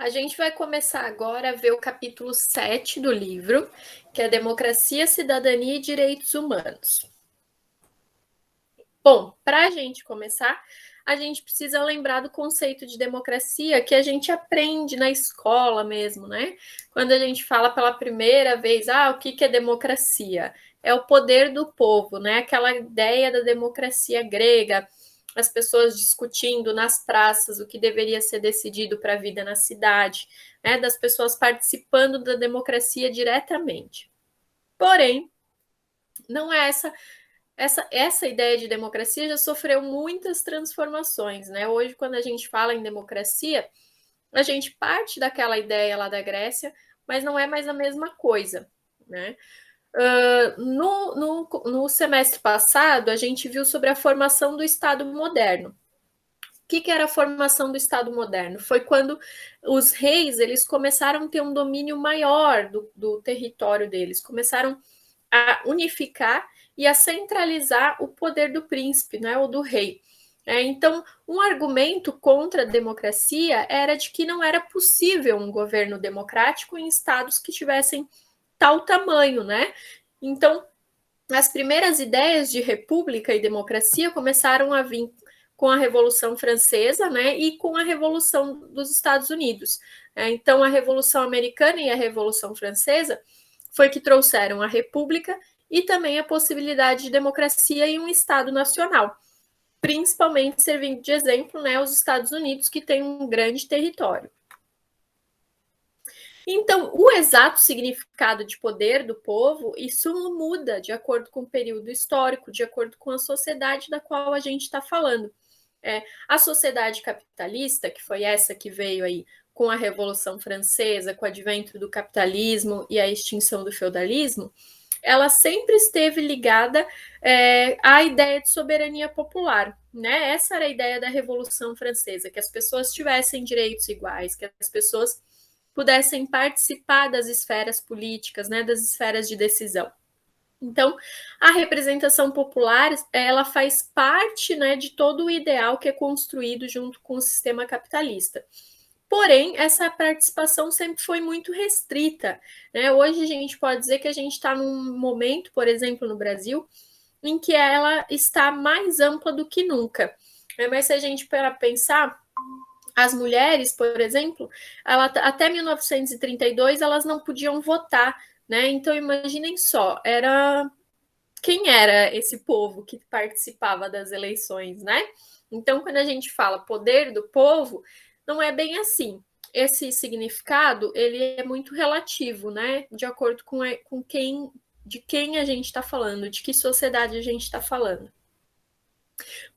A gente vai começar agora a ver o capítulo 7 do livro, que é Democracia, Cidadania e Direitos Humanos. Bom, para a gente começar, a gente precisa lembrar do conceito de democracia que a gente aprende na escola mesmo, né? Quando a gente fala pela primeira vez, o que é democracia? É o poder do povo, né? Aquela ideia da democracia grega, as pessoas discutindo nas praças o que deveria ser decidido para a vida na cidade, né? Das pessoas participando da democracia diretamente. Porém, não é essa ideia de democracia já sofreu muitas transformações, né? Hoje, quando a gente fala em democracia, a gente parte daquela ideia lá da Grécia, mas não é mais a mesma coisa, né? No semestre passado, a gente viu sobre a formação do Estado moderno. O que era a formação do Estado moderno? Foi quando os reis eles começaram a ter um domínio maior do território deles, começaram a unificar e a centralizar o poder do príncipe, né, ou do rei. Então, um argumento contra a democracia era de que não era possível um governo democrático em estados que tivessem tal tamanho, né? Então, as primeiras ideias de república e democracia começaram a vir com a Revolução Francesa, né, e com a Revolução dos Estados Unidos. Então, a Revolução Americana e a Revolução Francesa foi que trouxeram a república e também a possibilidade de democracia em um Estado nacional, principalmente servindo de exemplo, né, os Estados Unidos, que tem um grande território. Então, o exato significado de poder do povo, isso muda de acordo com o período histórico, de acordo com a sociedade da qual a gente está falando. A sociedade capitalista, que foi essa que veio aí com a Revolução Francesa, com o advento do capitalismo e a extinção do feudalismo, ela sempre esteve ligada à ideia de soberania popular, né? Essa era a ideia da Revolução Francesa, que as pessoas tivessem direitos iguais, que as pessoas pudessem participar das esferas políticas, né, das esferas de decisão. Então, a representação popular, ela faz parte, né, de todo o ideal que é construído junto com o sistema capitalista. Porém, essa participação sempre foi muito restrita, né? Hoje a gente pode dizer que a gente está num momento, por exemplo, no Brasil, em que ela está mais ampla do que nunca. Mas se a gente para pensar, as mulheres, por exemplo, até 1932 elas não podiam votar, né? Então imaginem só, quem era esse povo que participava das eleições, né? Então, quando a gente fala poder do povo, não é bem assim. Esse significado ele é muito relativo, né? De acordo com de quem a gente está falando, de que sociedade a gente está falando.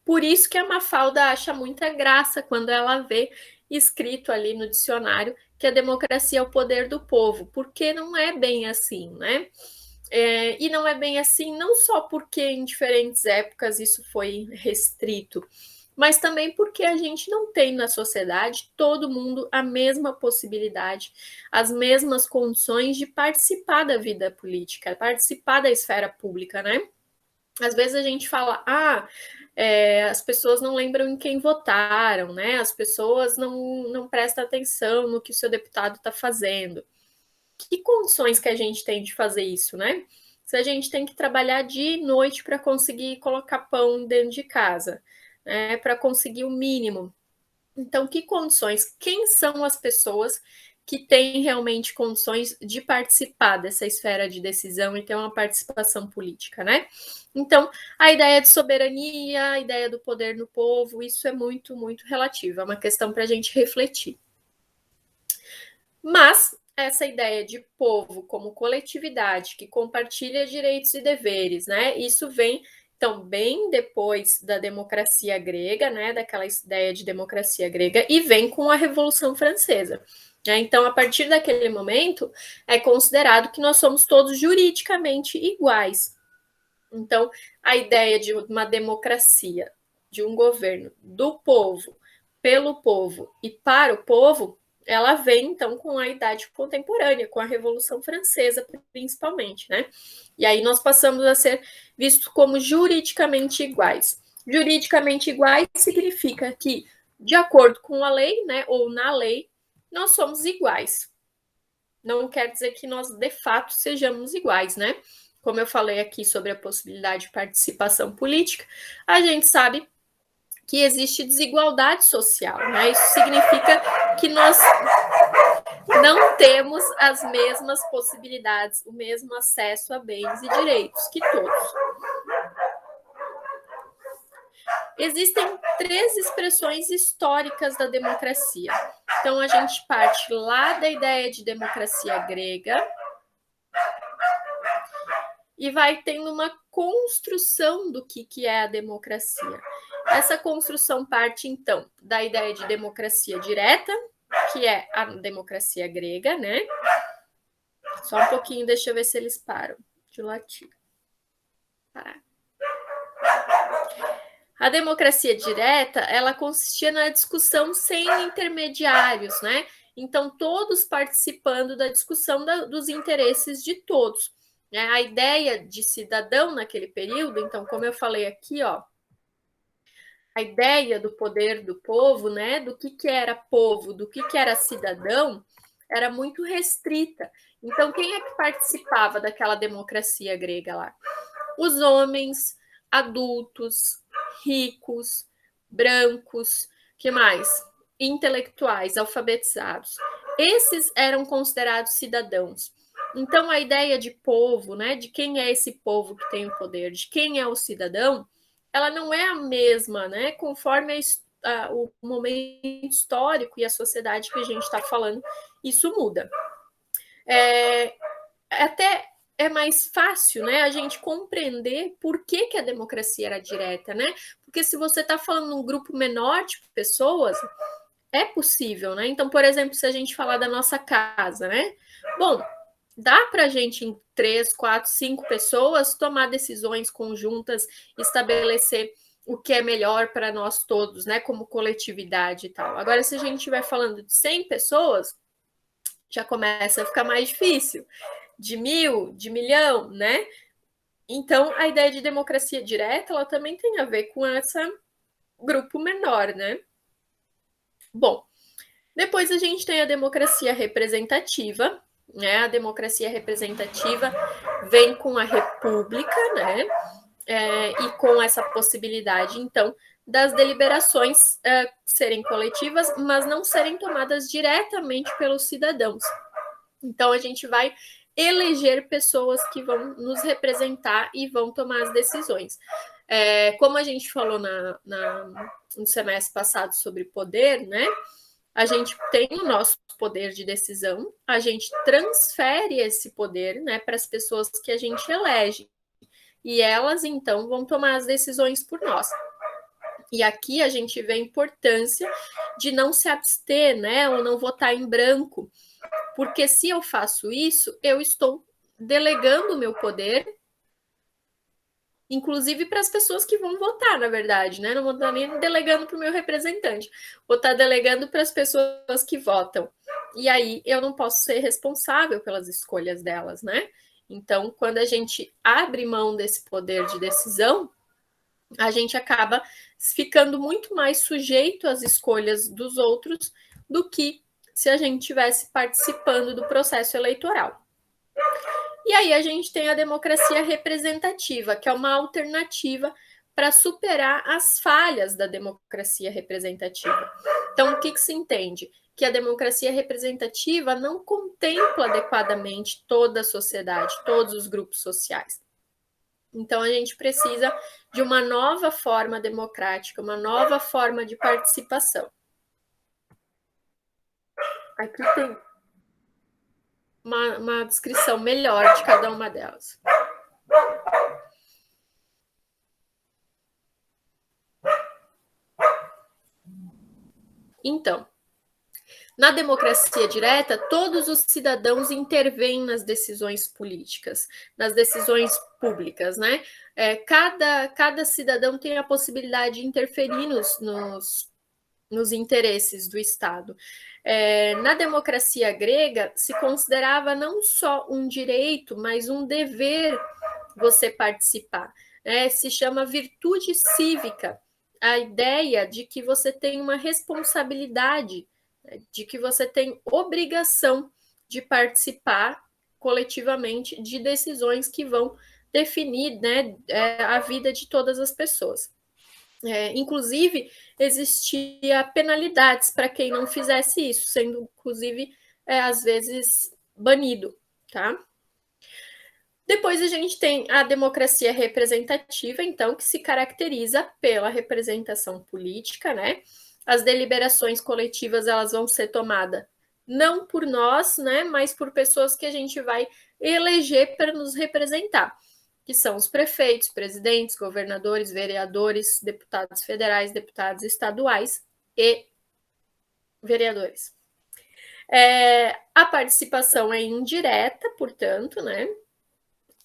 Por isso que a Mafalda acha muita graça quando ela vê escrito ali no dicionário que a democracia é o poder do povo, porque não é bem assim, né? E não é bem assim, não só porque em diferentes épocas isso foi restrito, mas também porque a gente não tem na sociedade todo mundo a mesma possibilidade, as mesmas condições de participar da vida política, participar da esfera pública, né? Às vezes a gente fala, as pessoas não lembram em quem votaram, né? As pessoas não prestam atenção no que o seu deputado está fazendo. Que condições que a gente tem de fazer isso, né? Se a gente tem que trabalhar dia e noite para conseguir colocar pão dentro de casa, né? Para conseguir o mínimo. Então, que condições? Quem são as pessoas que têm realmente condições de participar dessa esfera de decisão e ter uma participação política, né? Então, a ideia de soberania, a ideia do poder no povo, isso é muito, muito relativo, é uma questão para a gente refletir. Mas essa ideia de povo como coletividade que compartilha direitos e deveres, né? Isso vem então bem depois da democracia grega, né? Daquela ideia de democracia grega e vem com a Revolução Francesa. Então, a partir daquele momento, é considerado que nós somos todos juridicamente iguais. Então, a ideia de uma democracia, de um governo do povo, pelo povo e para o povo, ela vem, então, com a idade contemporânea, com a Revolução Francesa, principalmente, né? E aí nós passamos a ser vistos como juridicamente iguais. Juridicamente iguais significa que, de acordo com a lei, né, ou na lei, nós somos iguais. Não quer dizer que nós, de fato, sejamos iguais, né? Como eu falei aqui sobre a possibilidade de participação política, a gente sabe que existe desigualdade social, né? Isso significa que nós não temos as mesmas possibilidades, o mesmo acesso a bens e direitos que todos. Existem 3 expressões históricas da democracia. Então, a gente parte lá da ideia de democracia grega e vai tendo uma construção do que é a democracia. Essa construção parte, então, da ideia de democracia direta, que é a democracia grega, né? Só um pouquinho, deixa eu ver se eles param de latir. Parar. A democracia direta, ela consistia na discussão sem intermediários, né? Então, todos participando da discussão dos interesses de todos. Né? A ideia de cidadão naquele período, então, como eu falei aqui, ó, a ideia do poder do povo, né? Do que era povo, do que era cidadão, era muito restrita. Então, quem é que participava daquela democracia grega lá? Os homens adultos, ricos, brancos, que mais? Intelectuais, alfabetizados. Esses eram considerados cidadãos. Então, a ideia de povo, né, de quem é esse povo que tem o poder, de quem é o cidadão, ela não é a mesma, né, conforme o momento histórico e a sociedade que a gente está falando, isso muda. Até é mais fácil, né, a gente compreender por que a democracia era direta, né? Porque se você está falando num grupo menor de pessoas, é possível, né? Então, por exemplo, se a gente falar da nossa casa, né? Bom, dá para a gente em 3, 4, 5 pessoas tomar decisões conjuntas, estabelecer o que é melhor para nós todos, né? Como coletividade e tal. Agora, se a gente estiver falando de 100 pessoas, já começa a ficar mais difícil. De 1.000, de 1.000.000, né? Então, a ideia de democracia direta, ela também tem a ver com esse grupo menor, né? Bom, depois a gente tem a democracia representativa, né? A democracia representativa vem com a república, né? E com essa possibilidade, então, das deliberações serem coletivas, mas não serem tomadas diretamente pelos cidadãos. Então, a gente vai eleger pessoas que vão nos representar e vão tomar as decisões. Como a gente falou no semestre passado sobre poder, né? A gente tem o nosso poder de decisão, a gente transfere esse poder, né, para as pessoas que a gente elege. E elas, então, vão tomar as decisões por nós. E aqui a gente vê a importância de não se abster, né, ou não votar em branco, porque se eu faço isso, eu estou delegando o meu poder, inclusive para as pessoas que vão votar, na verdade, né? Não vou estar nem delegando para o meu representante, vou estar delegando para as pessoas que votam. E aí eu não posso ser responsável pelas escolhas delas, né? Então, quando a gente abre mão desse poder de decisão, a gente acaba ficando muito mais sujeito às escolhas dos outros do que se a gente estivesse participando do processo eleitoral. E aí a gente tem a democracia representativa, que é uma alternativa para superar as falhas da democracia representativa. Então, o que se entende? Que a democracia representativa não contempla adequadamente toda a sociedade, todos os grupos sociais. Então, a gente precisa de uma nova forma democrática, uma nova forma de participação. Aqui tem uma descrição melhor de cada uma delas. Então, na democracia direta, todos os cidadãos intervêm nas decisões políticas, nas decisões públicas, né? Cada cidadão tem a possibilidade de interferir nos interesses do Estado. Na democracia grega, se considerava não só um direito, mas um dever você participar. Se chama virtude cívica, a ideia de que você tem uma responsabilidade de que você tem obrigação de participar coletivamente de decisões que vão definir, né, a vida de todas as pessoas. Inclusive, existia penalidades para quem não fizesse isso, sendo, inclusive, às vezes, banido, tá? Depois a gente tem a democracia representativa, então, que se caracteriza pela representação política, né? As deliberações coletivas, elas vão ser tomadas não por nós, né, mas por pessoas que a gente vai eleger para nos representar, que são os prefeitos, presidentes, governadores, vereadores, deputados federais, deputados estaduais e vereadores. A participação é indireta, portanto, né?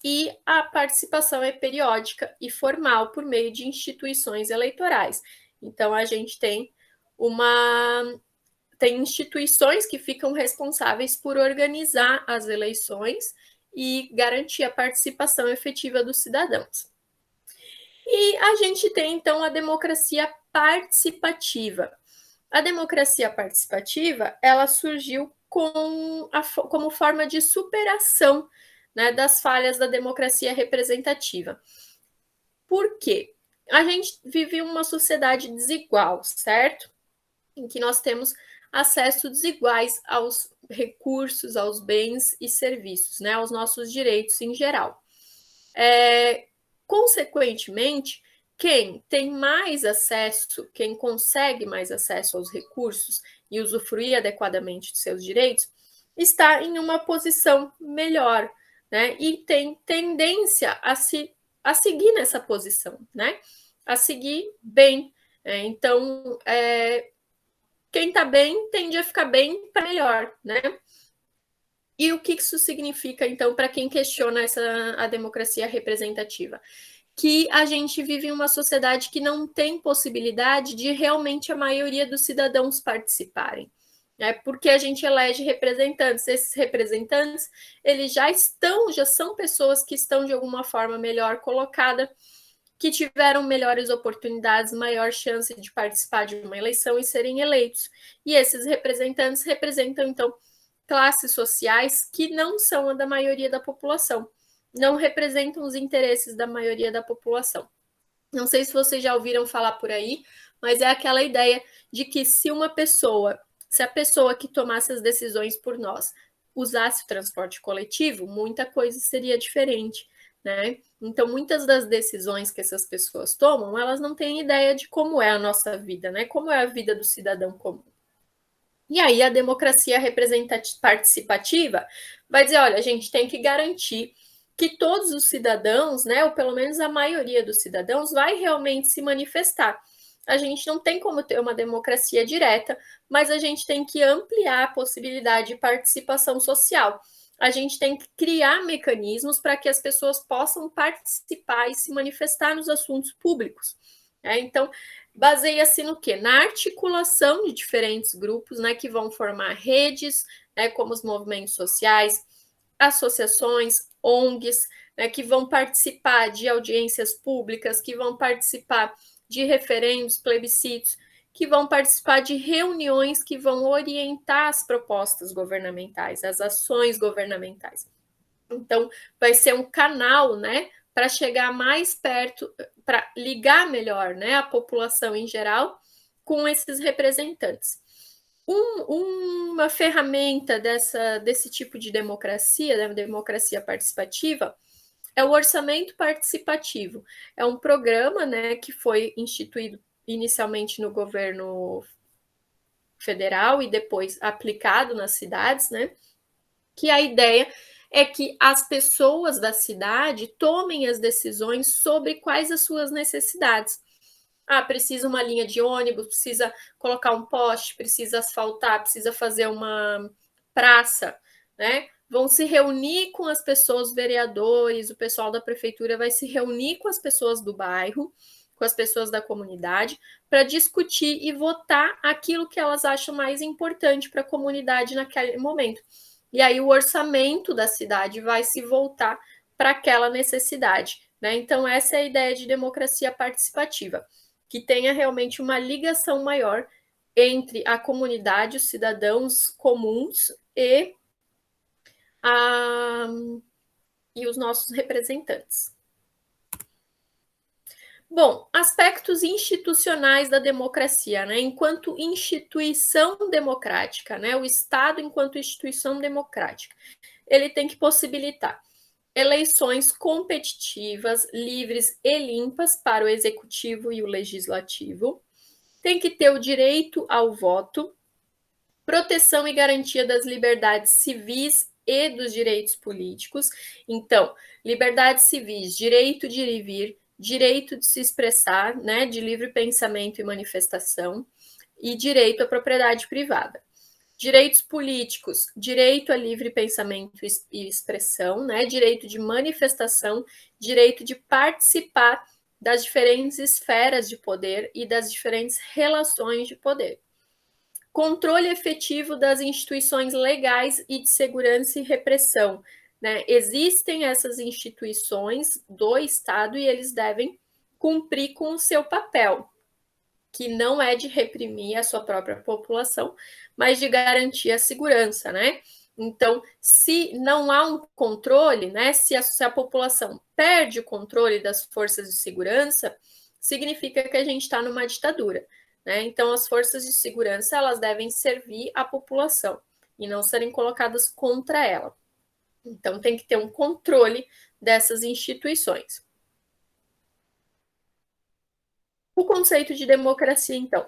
E a participação é periódica e formal por meio de instituições eleitorais. Então, a gente tem instituições que ficam responsáveis por organizar as eleições e garantir a participação efetiva dos cidadãos. E a gente tem, então, a democracia participativa. A democracia participativa, ela surgiu como forma de superação, né, das falhas da democracia representativa. Por quê? A gente vive uma sociedade desigual, certo? Em que nós temos acesso desiguais aos recursos, aos bens e serviços, né, aos nossos direitos em geral. Consequentemente, quem tem mais acesso, quem consegue mais acesso aos recursos e usufruir adequadamente de seus direitos, está em uma posição melhor, né? E tem tendência a seguir nessa posição, né? A seguir bem. Então, quem está bem tende a ficar bem para melhor, né? E o que isso significa, então, para quem questiona a democracia representativa? Que a gente vive em uma sociedade que não tem possibilidade de realmente a maioria dos cidadãos participarem. Porque a gente elege representantes. Esses representantes, eles já são pessoas que estão de alguma forma melhor colocadas, que tiveram melhores oportunidades, maior chance de participar de uma eleição e serem eleitos. E esses representantes representam, então, classes sociais que não são a da maioria da população, não representam os interesses da maioria da população. Não sei se vocês já ouviram falar por aí, mas é aquela ideia de que se a pessoa que tomasse as decisões por nós usasse o transporte coletivo, muita coisa seria diferente, né? Então, muitas das decisões que essas pessoas tomam, elas não têm ideia de como é a nossa vida, né? Como é a vida do cidadão comum. E aí a democracia participativa vai dizer, olha, a gente tem que garantir que todos os cidadãos, né, ou pelo menos a maioria dos cidadãos, vai realmente se manifestar. A gente não tem como ter uma democracia direta, mas a gente tem que ampliar a possibilidade de participação social. A gente tem que criar mecanismos para que as pessoas possam participar e se manifestar nos assuntos públicos. Então, baseia-se no quê? Na articulação de diferentes grupos, né, que vão formar redes, né, como os movimentos sociais, associações, ONGs, né, que vão participar de audiências públicas, que vão participar de referendos, plebiscitos, que vão participar de reuniões que vão orientar as propostas governamentais, as ações governamentais. Então, vai ser um canal, né, para chegar mais perto, para ligar melhor, né, a população em geral com esses representantes. Uma ferramenta desse tipo de democracia, da democracia participativa, é o orçamento participativo. É um programa, né, que foi instituído inicialmente no governo federal e depois aplicado nas cidades, né, que a ideia é que as pessoas da cidade tomem as decisões sobre quais as suas necessidades. Precisa uma linha de ônibus, precisa colocar um poste, precisa asfaltar, precisa fazer uma praça, né? Vão se reunir com as pessoas, os vereadores, o pessoal da prefeitura vai se reunir com as pessoas do bairro, com as pessoas da comunidade, para discutir e votar aquilo que elas acham mais importante para a comunidade naquele momento. E aí o orçamento da cidade vai se voltar para aquela necessidade, né? Então, essa é a ideia de democracia participativa, que tenha realmente uma ligação maior entre a comunidade, os cidadãos comuns e os nossos representantes. Bom, aspectos institucionais da democracia, né? Enquanto instituição democrática, né? O Estado enquanto instituição democrática, ele tem que possibilitar eleições competitivas, livres e limpas para o executivo e o legislativo, tem que ter o direito ao voto, proteção e garantia das liberdades civis e dos direitos políticos. Então, liberdades civis, direito de ir e vir, direito de se expressar, né, de livre pensamento e manifestação, e direito à propriedade privada. Direitos políticos, direito a livre pensamento e expressão, né, direito de manifestação, direito de participar das diferentes esferas de poder e das diferentes relações de poder. Controle efetivo das instituições legais e de segurança e repressão, né? Existem essas instituições do Estado e eles devem cumprir com o seu papel, que não é de reprimir a sua própria população, mas de garantir a segurança, né? Então, se não há um controle, né? Se a população perde o controle das forças de segurança, significa que a gente está numa ditadura, né? Então, as forças de segurança elas devem servir a população e não serem colocadas contra ela. Então, tem que ter um controle dessas instituições. O conceito de democracia, então,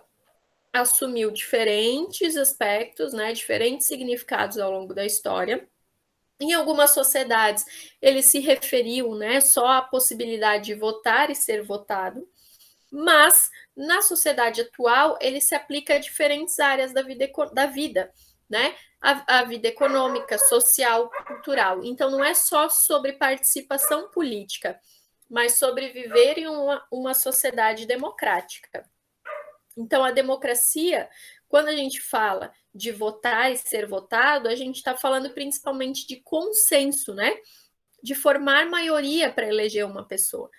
assumiu diferentes aspectos, né, diferentes significados ao longo da história. Em algumas sociedades, ele se referiu, né, só à possibilidade de votar e ser votado, mas na sociedade atual ele se aplica a diferentes áreas da vida, né? A vida econômica, social, cultural. Então não é só sobre participação política, mas sobre viver em uma sociedade democrática. Então, a democracia, quando a gente fala de votar e ser votado, a gente está falando principalmente de consenso, né? De formar maioria para eleger uma pessoa.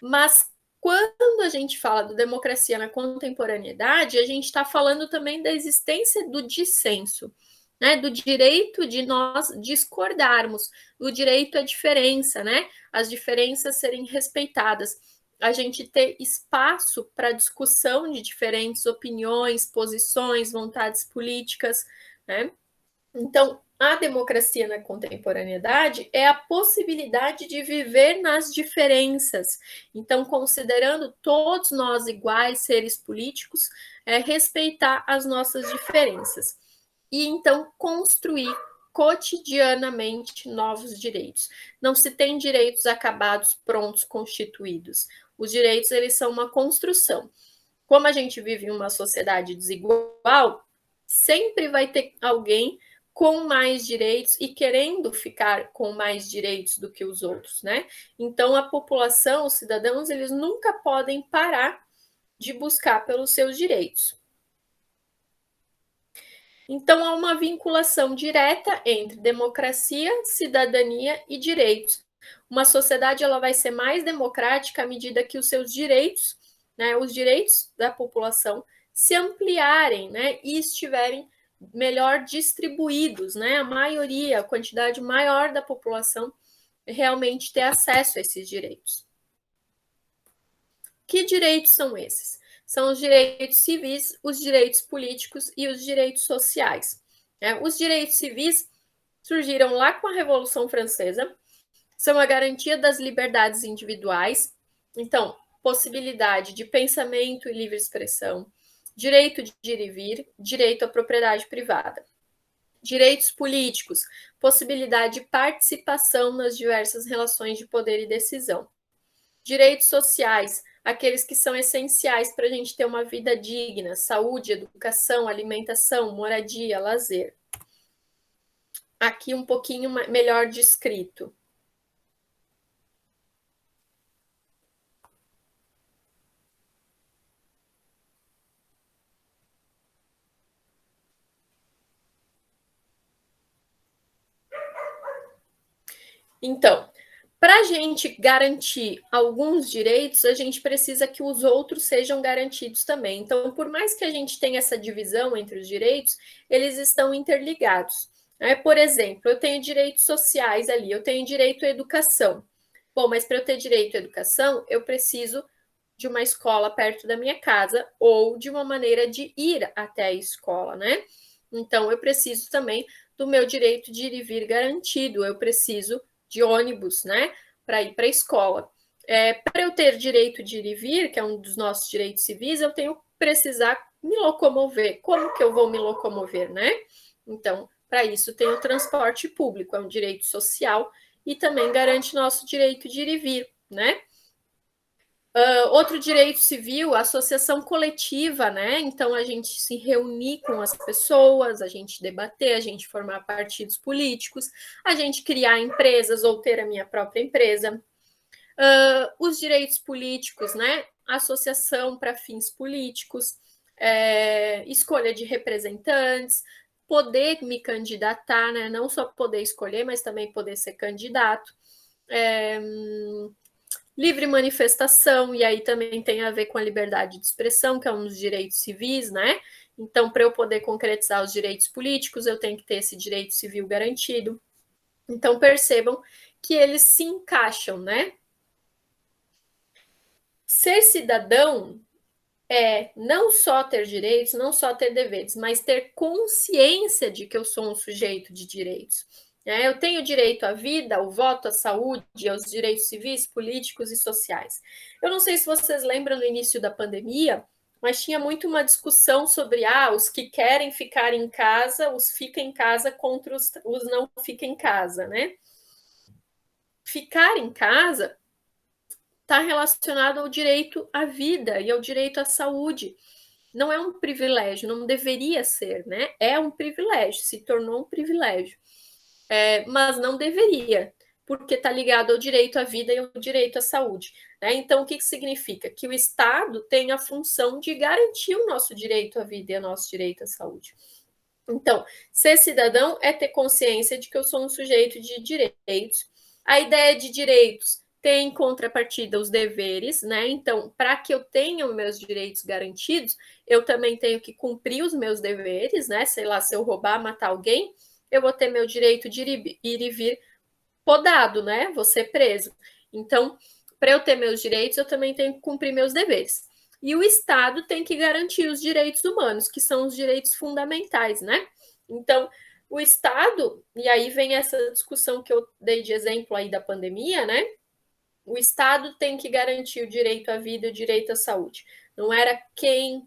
Mas quando a gente fala de democracia na contemporaneidade, a gente está falando também da existência do dissenso, né? Do direito de nós discordarmos, do direito à diferença, né? As diferenças serem respeitadas, a gente ter espaço para discussão de diferentes opiniões, posições, vontades políticas, né? Então, a democracia na contemporaneidade é a possibilidade de viver nas diferenças. Então, considerando todos nós iguais seres políticos, respeitar as nossas diferenças. E então construir cotidianamente novos direitos. Não se tem direitos acabados, prontos, constituídos. Os direitos, eles são uma construção. Como a gente vive em uma sociedade desigual, sempre vai ter alguém com mais direitos e querendo ficar com mais direitos do que os outros, né? Então a população, os cidadãos, eles nunca podem parar de buscar pelos seus direitos. Então há uma vinculação direta entre democracia, cidadania e direitos. Uma sociedade ela vai ser mais democrática à medida que os seus direitos, né, os direitos da população se ampliarem, né, e estiverem melhor distribuídos, né, a maioria, a quantidade maior da população realmente ter acesso a esses direitos. Que direitos são esses? São os direitos civis, os direitos políticos e os direitos sociais. Os direitos civis surgiram lá com a Revolução Francesa, são a garantia das liberdades individuais, então, possibilidade de pensamento e livre expressão, direito de ir e vir, direito à propriedade privada. Direitos políticos, possibilidade de participação nas diversas relações de poder e decisão. Direitos sociais, aqueles que são essenciais para a gente ter uma vida digna, saúde, educação, alimentação, moradia, lazer. Aqui um pouquinho melhor descrito. Então, Para a gente garantir alguns direitos, a gente precisa que os outros sejam garantidos também. Então, por mais que a gente tenha essa divisão entre os direitos, eles estão interligados. Por exemplo, eu tenho direitos sociais ali, eu tenho direito à educação. Bom, mas para eu ter direito à educação, eu preciso de uma escola perto da minha casa ou de uma maneira de ir até a escola, né? Então, eu preciso também do meu direito de ir e vir garantido, eu preciso de ônibus, né, para ir para a escola. Para eu ter direito de ir e vir, que é um dos nossos direitos civis, eu tenho que precisar me locomover. Como que eu vou me locomover, né? Então, para isso tem o transporte público, é um direito social e também garante nosso direito de ir e vir, né? Outro direito civil, associação coletiva, né? Então, a gente se reunir com as pessoas, a gente debater, a gente formar partidos políticos, a gente criar empresas ou ter a minha própria empresa. Os direitos políticos, né? Associação para fins políticos, escolha de representantes, poder me candidatar, né? Não só poder escolher, mas também poder ser candidato. Livre manifestação, e aí também tem a ver com a liberdade de expressão, que é um dos direitos civis, né? Então, para eu poder concretizar os direitos políticos, eu tenho que ter esse direito civil garantido. Então, percebam que eles se encaixam, né? Ser cidadão é não só ter direitos, não só ter deveres, mas ter consciência de que eu sou um sujeito de direitos. Eu tenho direito à vida, ao voto, à saúde, aos direitos civis, políticos e sociais. Eu não sei se vocês lembram no início da pandemia, mas tinha muito uma discussão sobre os que querem ficar em casa, os fica em casa contra os não fica em casa, né? Ficar em casa está relacionado ao direito à vida e ao direito à saúde. Não é um privilégio, não deveria ser, né? É um privilégio, se tornou um privilégio. Mas não deveria, porque está ligado ao direito à vida e ao direito à saúde. Né? Então, o que significa? Que o Estado tem a função de garantir o nosso direito à vida e o nosso direito à saúde. Então, ser cidadão é ter consciência de que eu sou um sujeito de direitos. A ideia de direitos tem em contrapartida os deveres, né? Então, para que eu tenha os meus direitos garantidos, eu também tenho que cumprir os meus deveres, né? Sei lá, se eu roubar, matar alguém, eu vou ter meu direito de ir e vir podado, né? Vou ser preso. Então, para eu ter meus direitos, eu também tenho que cumprir meus deveres. E o Estado tem que garantir os direitos humanos, que são os direitos fundamentais, né? Então, o Estado, e aí vem essa discussão que eu dei de exemplo aí da pandemia, né? O Estado tem que garantir o direito à vida e o direito à saúde. Não era quem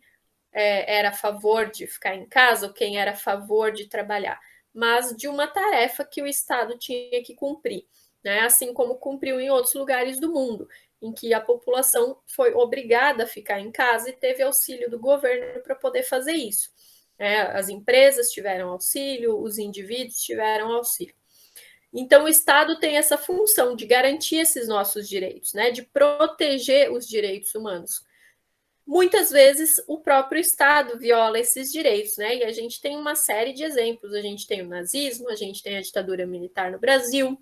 era a favor de ficar em casa ou quem era a favor de trabalhar, mas de uma tarefa que o Estado tinha que cumprir, né? Assim como cumpriu em outros lugares do mundo, em que a população foi obrigada a ficar em casa e teve auxílio do governo para poder fazer isso. As empresas tiveram auxílio, os indivíduos tiveram auxílio. Então, o Estado tem essa função de garantir esses nossos direitos, né? De proteger os direitos humanos. Muitas vezes o próprio Estado viola esses direitos, né? E a gente tem uma série de exemplos. A gente tem o nazismo, a gente tem a ditadura militar no Brasil.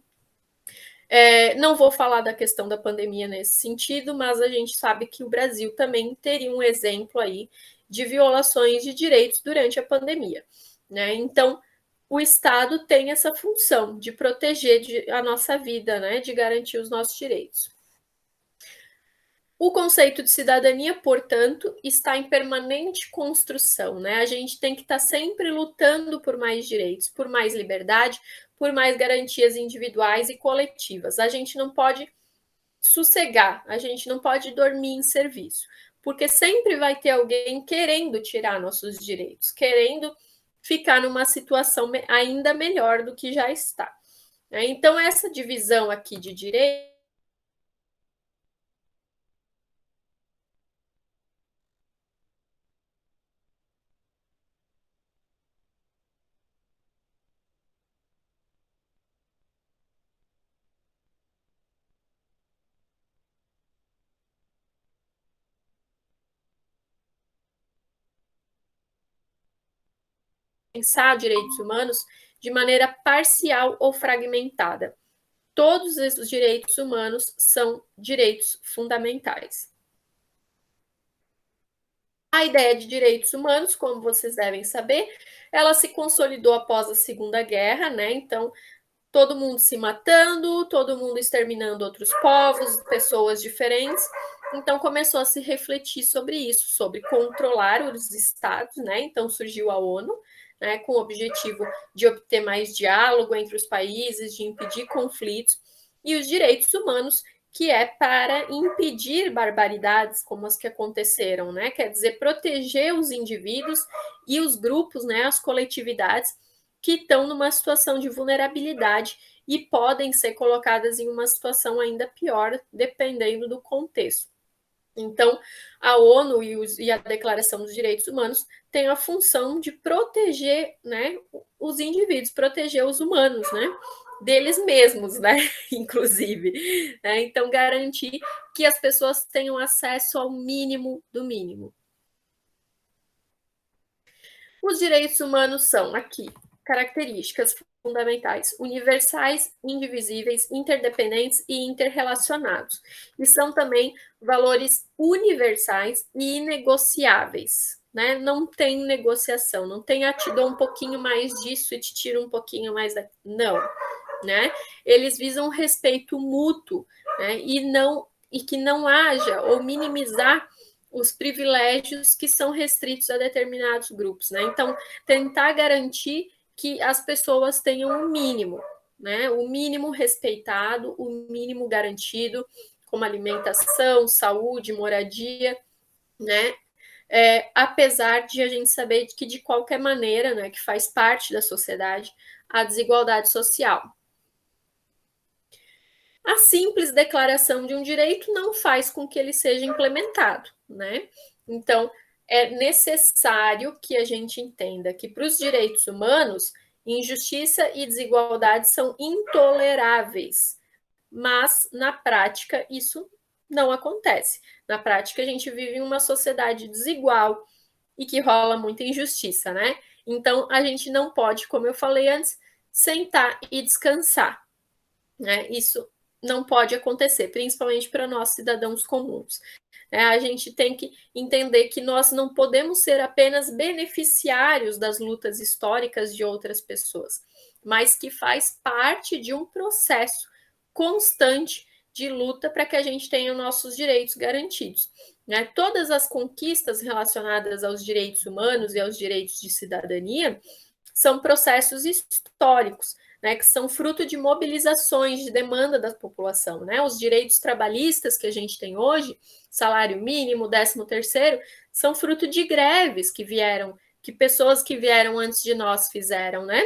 Não vou falar da questão da pandemia nesse sentido, mas a gente sabe que o Brasil também teria um exemplo aí de violações de direitos durante a pandemia, né? Então, o Estado tem essa função de proteger a nossa vida, né? De garantir os nossos direitos. O conceito de cidadania, portanto, está em permanente construção, né? A gente tem que estar sempre lutando por mais direitos, por mais liberdade, por mais garantias individuais e coletivas. A gente não pode sossegar, a gente não pode dormir em serviço, porque sempre vai ter alguém querendo tirar nossos direitos, querendo ficar numa situação ainda melhor do que já está. Então, essa divisão aqui de direitos pensar direitos humanos de maneira parcial ou fragmentada. todos os direitos humanos são direitos fundamentais. A ideia de direitos humanos, como vocês devem saber, ela se consolidou após a Segunda Guerra, né? Então, todo mundo se matando, todo mundo exterminando outros povos, pessoas diferentes. Então começou a se refletir sobre isso, sobre controlar os estados, né? Então surgiu a ONU, né, com o objetivo de obter mais diálogo entre os países, de impedir conflitos, e os direitos humanos, que é para impedir barbaridades como as que aconteceram, né? Quer dizer, proteger os indivíduos e os grupos, né, as coletividades que estão numa situação de vulnerabilidade e podem ser colocadas em uma situação ainda pior, dependendo do contexto. Então, a ONU e a Declaração dos Direitos Humanos têm a função de proteger, né, os indivíduos, proteger os humanos, né, deles mesmos, né, inclusive. Né? Então, garantir que as pessoas tenham acesso ao mínimo do mínimo. Os direitos humanos são, aqui, características fundamentais, universais, indivisíveis, interdependentes e interrelacionados. E são também valores universais e inegociáveis. Né? Não tem negociação, não tem te dou um pouquinho mais disso e te tiro um pouquinho mais daqui. Não. Né? Eles visam respeito mútuo, né? E que não haja ou minimizar os privilégios que são restritos a determinados grupos, né? Então, tentar garantir que as pessoas tenham o mínimo, né? O mínimo respeitado, o mínimo garantido, como alimentação, saúde, moradia, né? Apesar de a gente saber que, de qualquer maneira, né, que faz parte da sociedade, a desigualdade social. A simples declaração de um direito não faz com que ele seja implementado, né? Então, é necessário que a gente entenda que, para os direitos humanos, injustiça e desigualdade são intoleráveis, mas, na prática, isso não acontece. Na prática, a gente vive em uma sociedade desigual e que rola muita injustiça, né? Então, a gente não pode, como eu falei antes, sentar e descansar, né? Isso não pode acontecer, principalmente para nós cidadãos comuns. A gente tem que entender que nós não podemos ser apenas beneficiários das lutas históricas de outras pessoas, mas que faz parte de um processo constante de luta para que a gente tenha nossos direitos garantidos. Todas as conquistas relacionadas aos direitos humanos e aos direitos de cidadania são processos históricos, né, que são fruto de mobilizações de demanda da população. Né? Os direitos trabalhistas que a gente tem hoje, salário mínimo, 13º, são fruto de greves que pessoas que vieram antes de nós fizeram, né?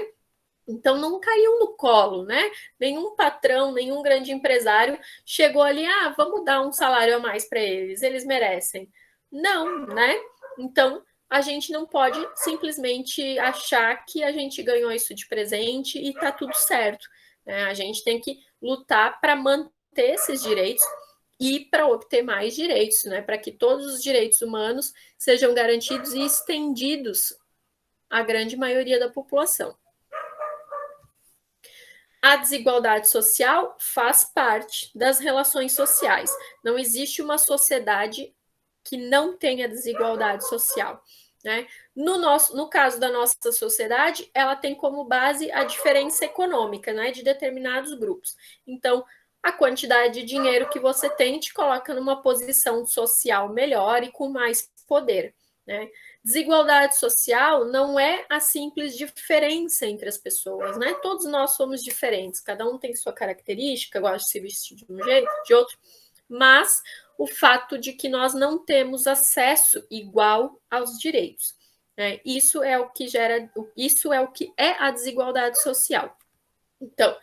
Então não caiu no colo, né? Nenhum patrão, nenhum grande empresário chegou ali, vamos dar um salário a mais para eles merecem. Não, né? Então a gente não pode simplesmente achar que a gente ganhou isso de presente e está tudo certo. Né? A gente tem que lutar para manter esses direitos e para obter mais direitos, né? Para que todos os direitos humanos sejam garantidos e estendidos à grande maioria da população. A desigualdade social faz parte das relações sociais. Não existe uma sociedade que não tenha desigualdade social. Né? No caso da nossa sociedade, ela tem como base a diferença econômica, né, de determinados grupos. Então, a quantidade de dinheiro que você tem te coloca numa posição social melhor e com mais poder. Né? Desigualdade social não é a simples diferença entre as pessoas, né? Todos nós somos diferentes, cada um tem sua característica, gosta de se vestir de um jeito, de outro, mas o fato de que nós não temos acesso igual aos direitos. Né? Isso é o que é a desigualdade social. Então,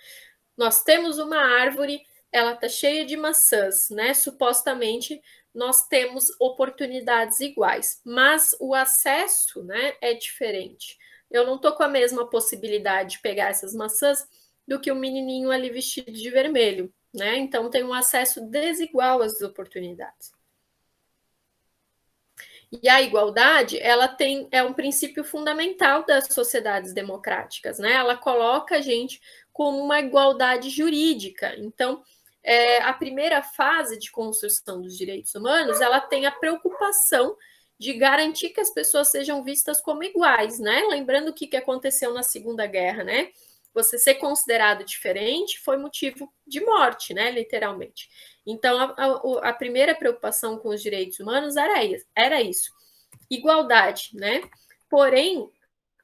nós temos uma árvore, ela está cheia de maçãs, né? Supostamente nós temos oportunidades iguais, mas o acesso, né, é diferente. Eu não estou com a mesma possibilidade de pegar essas maçãs do que o menininho ali vestido de vermelho, né? Então tem um acesso desigual às oportunidades. E a igualdade, ela é um princípio fundamental das sociedades democráticas, né? Ela coloca a gente como uma igualdade jurídica. Então, a primeira fase de construção dos direitos humanos, ela tem a preocupação de garantir que as pessoas sejam vistas como iguais, né? Lembrando o que aconteceu na Segunda Guerra, né? Você ser considerado diferente foi motivo de morte, né? Literalmente. Então, a primeira preocupação com os direitos humanos era isso, igualdade, né? Porém,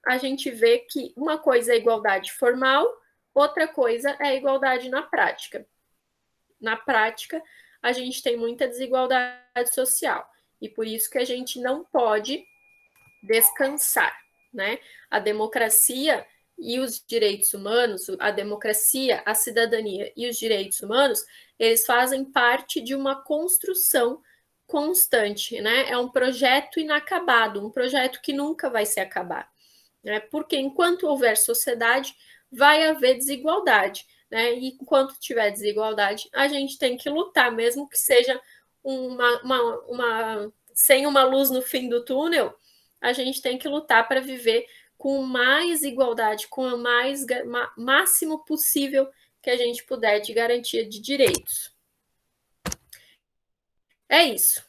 a gente vê que uma coisa é igualdade formal, outra coisa é igualdade na prática. Na prática, a gente tem muita desigualdade social, e por isso que a gente não pode descansar, né? A democracia e os direitos humanos, a democracia, a cidadania e os direitos humanos, eles fazem parte de uma construção constante, né? É um projeto inacabado, um projeto que nunca vai se acabar, né? Porque enquanto houver sociedade, vai haver desigualdade, né? E enquanto tiver desigualdade, a gente tem que lutar, mesmo que seja sem uma luz no fim do túnel, a gente tem que lutar para viver com mais igualdade, com o máximo possível que a gente puder de garantia de direitos. É isso.